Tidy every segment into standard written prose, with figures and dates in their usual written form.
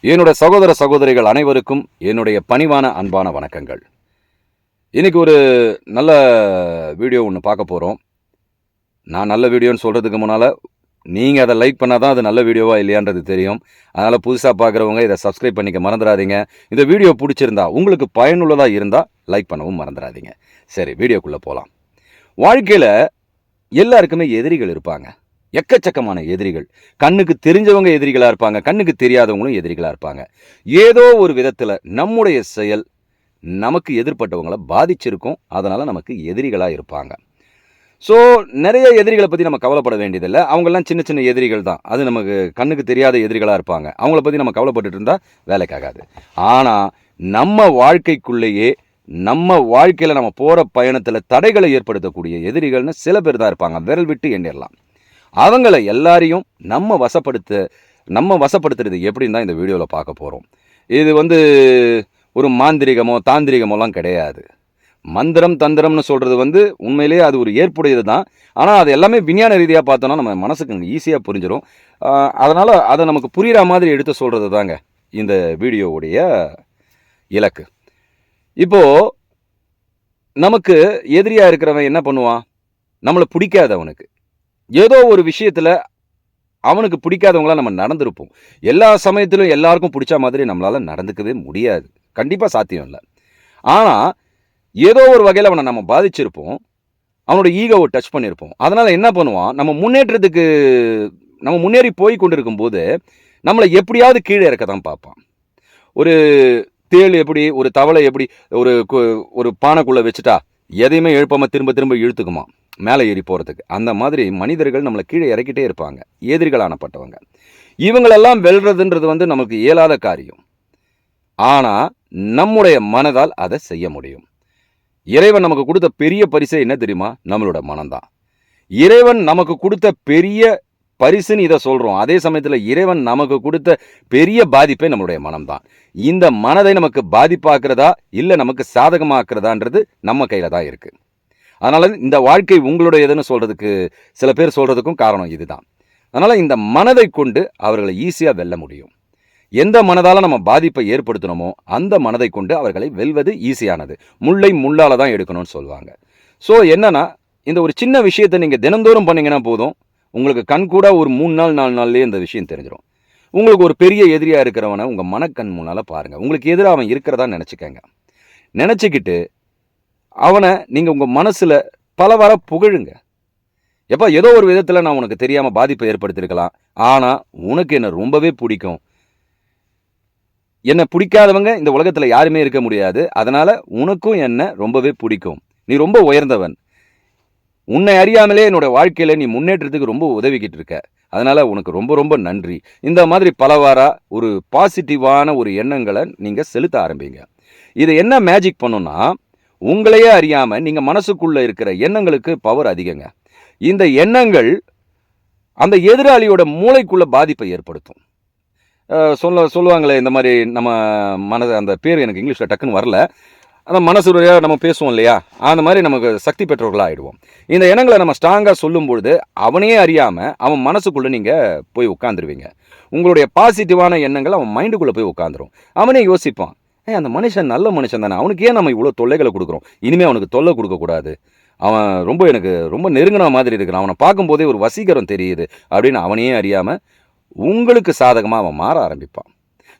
என்னோட சகோதர சகோதரிகள் அனைவருக்கும் என்னுடைய பணிவான அன்பான வணக்கங்கள். இன்னைக்கு ஒரு நல்ல வீடியோ ஒன்று பார்க்க போகிறோம். நான் நல்ல வீடியோன்னு சொல்கிறதுக்கு முன்னால் நீங்கள் அதை லைக் பண்ணால் தான் அது நல்ல வீடியோவா இல்லையான்றது தெரியும். அதனால் புதுசாக பார்க்குறவங்க இதை சப்ஸ்கிரைப் பண்ணிக்க மறந்துடாதீங்க. இந்த வீடியோ பிடிச்சிருந்தா உங்களுக்கு பயனுள்ளதாக இருந்தால் லைக் பண்ணவும் மறந்துடாதீங்க. சரி, வீடியோக்குள்ளே போகலாம். வாழ்க்கையில் எல்லாருக்குமே எதிரிகள் இருப்பாங்க. எக்கச்சக்கமான எதிரிகள். கண்ணுக்கு தெரிஞ்சவங்க எதிரிகளா இருப்பாங்க, கண்ணுக்கு தெரியாதவங்களும் எதிரிகளா இருப்பாங்க. ஏதோ ஒரு விதத்துல நம்முடைய செயல் நமக்கு எதிர்ப்பட்டவங்களை பாதிச்சிருக்கும். அதனால நமக்கு எதிரிகளா இருப்பாங்க. ஸோ நிறைய எதிரிகளை பற்றி நம்ம கவலைப்பட வேண்டியதில்லை. அவங்கெல்லாம் சின்ன சின்ன எதிரிகள் தான். அது நமக்கு கண்ணுக்கு தெரியாத எதிரிகளாக இருப்பாங்க. அவங்கள பற்றி நம்ம கவலைப்பட்டுட்டு இருந்தால் வேலைக்காகாது. ஆனால் நம்ம வாழ்க்கைக்குள்ளேயே நம்ம வாழ்க்கையில் நம்ம போகிற பயணத்தில் தடைகளை ஏற்படுத்தக்கூடிய எதிரிகள்னு சில பேர் தான் இருப்பாங்க. விரல் விட்டு எண்ணிடலாம். அவங்கள எல்லாரையும் நம்ம வசப்படுத்துறது எப்படின்னு தான் இந்த வீடியோவில் பார்க்க போகிறோம். இது ஒரு மாந்திரிகமோ தாந்திரிகமோலாம் கிடையாது. மந்திரம் தந்திரம்னு சொல்கிறது உண்மையிலேயே அது ஒரு ஏற்புடையது தான். ஆனால் அது எல்லாமே விஞ்ஞான ரீதியாக பார்த்தோன்னா நம்ம மனசுக்கு ஈஸியாக புரிஞ்சிடும். அதனால் அதை நமக்கு புரிகிற மாதிரி எடுத்து சொல்கிறது தாங்க இந்த வீடியோவுடைய இலக்கு. இப்போது நமக்கு எதிரியாக இருக்கிறவன் என்ன பண்ணுவான்? நம்மளை பிடிக்காதவனுக்கு ஏதோ ஒரு விஷயத்தில் அவனுக்கு பிடிக்காதவங்களாம் நம்ம நடந்திருப்போம். எல்லா சமயத்திலும் எல்லாருக்கும் பிடிச்ச மாதிரி நம்மளால் நடந்துக்கவே முடியாது. கண்டிப்பாக சாத்தியம் இல்லை. ஆனால் ஏதோ ஒரு வகையில் அவனை நம்ம பாதிச்சிருப்போம். அவனோட ஈகோவை டச் பண்ணியிருப்போம். அதனால் என்ன பண்ணுவான்? நம்ம முன்னேறி போய் கொண்டு இருக்கும்போது நம்மளை எப்படியாவது கீழே இறக்க தான் பார்ப்பான். ஒரு தேள் எப்படி, ஒரு தவளை எப்படி ஒரு பானைக்குள்ளே வச்சுட்டா எதையுமே எழுப்பாமல் திரும்ப திரும்ப இழுத்துக்குமா மேலே ஏறி போகிறதுக்கு. அந்த மாதிரி மனிதர்கள் நம்மளை கீழே இறக்கிட்டே இருப்பாங்க. எதிரிகளானப்பட்டவங்க. இவங்களெல்லாம் வெல்றதுன்றது நமக்கு இயலாத காரியம். ஆனால் நம்முடைய மனதால் அதை செய்ய முடியும். இறைவன் நமக்கு கொடுத்த பெரிய பரிசு என்ன தெரியுமா? நம்மளோட மனம்தான். இறைவன் நமக்கு கொடுத்த பெரிய பரிசுன்னு இதை சொல்கிறோம். அதே சமயத்தில் இறைவன் நமக்கு கொடுத்த பெரிய பாதிப்பே நம்மளுடைய மனம்தான். இந்த மனதை நமக்கு பாதிப்பாக்குறதா இல்லை நமக்கு சாதகமாக்குறதான்றது நம்ம கையில் தான் இருக்குது. அதனால் இந்த வாழ்க்கை உங்களுடையதுன்னு சொல்கிறதுக்கு சில பேர் சொல்கிறதுக்கும் காரணம் இதுதான். அதனால் இந்த மனதை கொண்டு அவர்களை ஈஸியாக வெல்ல முடியும். எந்த மனதால் நம்ம பாதிப்பை ஏற்படுத்தணுமோ அந்த மனதை கொண்டு அவர்களை வெல்வது ஈஸியானது. முள்ளை முள்ளால் தான் எடுக்கணும்னு சொல்லுவாங்க. ஸோ என்னன்னா, இந்த ஒரு சின்ன விஷயத்தை நீங்கள் தினந்தோறும் பண்ணிங்கன்னா போதும், உங்களுக்கு கண் கூட ஒரு 3 நாள் 4 நாள்லேயே இந்த விஷயம் தெரிஞ்சிடும். உங்களுக்கு ஒரு பெரிய எதிரியாக இருக்கிறவனை உங்கள் மனக்கண் முன்னால் பாருங்கள். உங்களுக்கு எதிராக அவன் இருக்கிறதா நினச்சிக்கங்க. நினச்சிக்கிட்டு அவனை நீங்கள் உங்கள் மனசில் பலவார புகழுங்க. எப்போ ஏதோ ஒரு விதத்தில் நான் உனக்கு தெரியாமல் பாதிப்பை ஏற்படுத்தியிருக்கலாம், ஆனால் உனக்கு என்ன ரொம்பவே பிடிக்கும். என்னை பிடிக்காதவங்க இந்த உலகத்தில் யாருமே இருக்க முடியாது. அதனால் உனக்கும் என்ன ரொம்பவே பிடிக்கும். நீ ரொம்ப உயர்ந்தவன். உன்னை அறியாமலே என்னோட வாழ்க்கையில் நீ முன்னேற்றத்துக்கு ரொம்ப உதவிக்கிட்டு இருக்க. அதனால் உனக்கு ரொம்ப ரொம்ப நன்றி. இந்த மாதிரி பலவாரா ஒரு பாசிட்டிவான ஒரு எண்ணங்களை நீங்கள் செலுத்த ஆரம்பிங்க. இது என்ன மேஜிக் பண்ணுன்னா, உங்களையே அறியாமல் நீங்கள் மனசுக்குள்ளே இருக்கிற எண்ணங்களுக்கு பவர் அதிகங்க. இந்த எண்ணங்கள் அந்த எதிராளியோட மூளைக்குள்ளே பாதிப்பை ஏற்படுத்தும். சொல்லுவாங்களே இந்த மாதிரி நம்ம மனது, அந்த பேர் எனக்கு இங்கிலீஷில் டக்குன்னு வரல. அந்த மனசு வழியாக நம்ம பேசுவோம் இல்லையா, அந்த மாதிரி நமக்கு சக்தி பெற்றவர்களாக ஆகிடுவோம். இந்த எண்ணங்களை நம்ம ஸ்ட்ராங்காக சொல்லும்பொழுது அவனையே அறியாமல் அவன் மனசுக்குள்ளே நீங்கள் போய் உட்காந்துருவீங்க. உங்களுடைய பாசிட்டிவான எண்ணங்கள் அவன் மைண்டுக்குள்ளே போய் உட்காந்துரும். அவனே யோசிப்பான், அந்த மனுஷன் நல்ல மனுஷன் தானே, அவனுக்கு ஏன் நம்ம இவ்வளோ தொல்லைகளை கொடுக்குறோம், இனிமேல் அவனுக்கு தொல்லை கொடுக்கக்கூடாது, அவன் எனக்கு ரொம்ப நெருங்கின மாதிரி இருக்கிறான், அவனை பார்க்கும்போதே ஒரு வசீகரம் தெரியுது அப்படின்னு அவனையே அறியாமல் உங்களுக்கு சாதகமாக அவன் மாற ஆரம்பிப்பான்.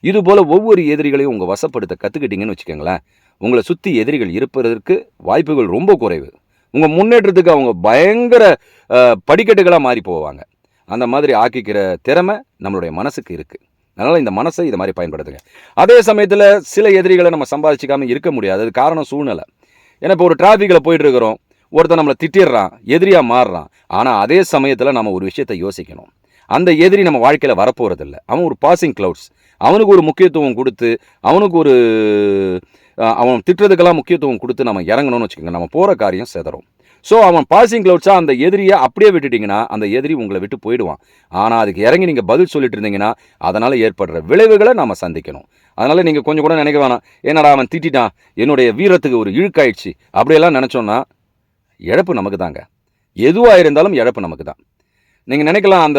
இதுபோல் ஒவ்வொரு எதிரிகளையும் உங்கள் வசப்படுத்த கற்றுக்கிட்டீங்கன்னு வச்சுக்கோங்களேன், உங்களை சுற்றி எதிரிகள் இருப்பதற்கு வாய்ப்புகள் ரொம்ப குறைவு. உங்கள் முன்னேற்றத்துக்கு அவங்க பயங்கர படிக்கட்டுகளாக மாறி போவாங்க. அந்த மாதிரி ஆக்கிக்கிற திறமை நம்மளுடைய மனசுக்கு இருக்குது. அதனால் இந்த மனசை இதை மாதிரி பயன்படுத்துங்க. அதே சமயத்தில் சில எதிரிகளை நம்ம சம்பாதிச்சிக்காமல் இருக்க முடியாது. அது காரணம் சூழ்நிலை. ஏன்னா இப்போ ஒரு டிராஃபிக்கில் போயிட்டுருக்கிறோம், ஒருத்தர் நம்மளை திட்டிடுறான், எதிரியாக மாறுறான். ஆனால் அதே சமயத்தில் நம்ம ஒரு விஷயத்தை யோசிக்கணும். அந்த எதிரி நம்ம வாழ்க்கையில் வரப்போகிறதில்ல. அவன் ஒரு பாசிங் க்ளவுட்ஸ். அவனுக்கு ஒரு முக்கியத்துவம் கொடுத்து அவன் திட்டுறதுக்கெல்லாம் முக்கியத்துவம் கொடுத்து நம்ம இறங்கணும்னு வச்சுக்கோங்க, நம்ம போகிற காரியம் செதறும். ஸோ அவன் பாசிங் க்ளவுட்ஸாக அந்த எதிரியை அப்படியே விட்டுட்டிங்கன்னா அந்த எதிரி உங்களை விட்டு போயிடுவான். ஆனால் அதுக்கு இறங்கி நீங்கள் பதில் சொல்லிட்டு இருந்தீங்கன்னா அதனால் ஏற்படுற விளைவுகளை நம்ம சந்திக்கணும். அதனால் நீங்கள் கொஞ்சம் கூட நினைக்க வேணாம், என்னடா அவன் திட்டான், என்னுடைய வீரத்துக்கு ஒரு இழுக்காயிடுச்சு அப்படியெல்லாம் நினச்சோன்னா இழப்பு நமக்கு தாங்க. எதுவாக இருந்தாலும் இழப்பு நமக்கு தான். நீங்கள் நினைக்கலாம்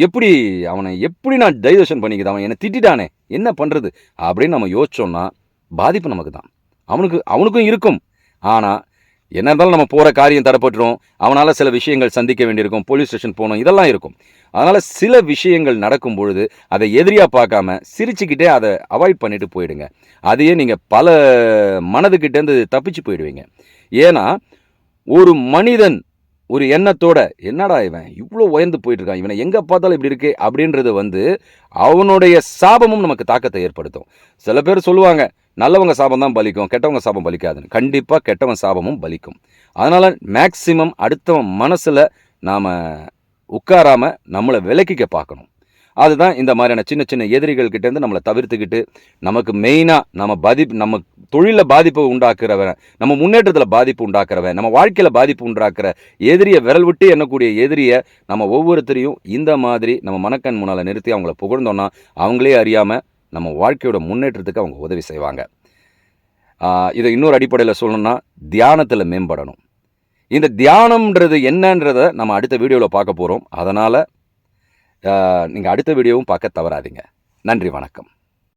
எப்படி அவனை எப்படி நான் டைவர்ஷன் பண்ணிக்குது, அவன் என்னை திட்டானே என்ன பண்ணுறது அப்படின்னு நம்ம யோசிச்சோம்னா பாதிப்பு நமக்கு தான். அவனுக்கும் இருக்கும். ஆனால் என்ன இருந்தாலும் நம்ம போகிற காரியம் தடப்பட்டுரும், அவனால் சில விஷயங்கள் சந்திக்க வேண்டியிருக்கும், போலீஸ் ஸ்டேஷன் போகணும், இதெல்லாம் இருக்கும். அதனால் சில விஷயங்கள் நடக்கும் பொழுது அதை எதிரியாக பார்க்காம சிரிச்சுக்கிட்டே அதை அவாய்ட் பண்ணிட்டு போயிடுங்க. அதையே நீங்கள் பல மனதுக்கிட்டேருந்து தப்பிச்சு போயிடுவீங்க. ஏன்னா ஒரு மனிதன் ஒரு எண்ணத்தோட என்னடா இவன் இவ்வளோ உயர்ந்து போயிட்டுருக்கான், இவனை எங்கே பார்த்தாலும் இப்படி இருக்கே அப்படின்றது அவனுடைய சாபமும் நமக்கு தாக்கத்தை ஏற்படுத்தும். சில பேர் சொல்லுவாங்க நல்லவங்க சாபம் தான் பலிக்கும், கெட்டவங்க சாபம் பலிக்காதுன்னு. கண்டிப்பாக கெட்டவன் சாபமும் பலிக்கும். அதனால் மேக்சிமம் அடுத்தவன் மனசில் நாம் உட்காராமல் நம்மளை விலக்கிக்க பார்க்கணும். அதுதான் இந்த மாதிரியான சின்ன சின்ன எதிரிகள்கிட்டேருந்து நம்மளை தவிர்த்துக்கிட்டு நமக்கு மெயினாக நம்ம தொழிலில் பாதிப்பு உண்டாக்குறவன், நம்ம முன்னேற்றத்தில் பாதிப்பு உண்டாக்குறவன், நம்ம வாழ்க்கையில் பாதிப்பு உண்டாக்குற எதிரியை விரல் விட்டு எண்ணக்கூடிய எதிரியை நம்ம ஒவ்வொருத்தரையும் இந்த மாதிரி நம்ம மனக்கண் முன்னால் நிறுத்தி அவங்கள புகழ்ந்தோன்னா அவங்களே அறியாமல் நம்ம வாழ்க்கையோட முன்னேற்றத்துக்கு அவங்க உதவி செய்வாங்க. இதை இன்னொரு அடிப்படையில் சொல்லணும்னா தியானத்தில் மேம்படணும். இந்த தியானம்ன்றது என்னன்றதை நம்ம அடுத்த வீடியோவில் பார்க்க போகிறோம். அதனால் நீங்கள் அடுத்த வீடியோவும் பார்க்க தவறாதீங்க. நன்றி, வணக்கம்.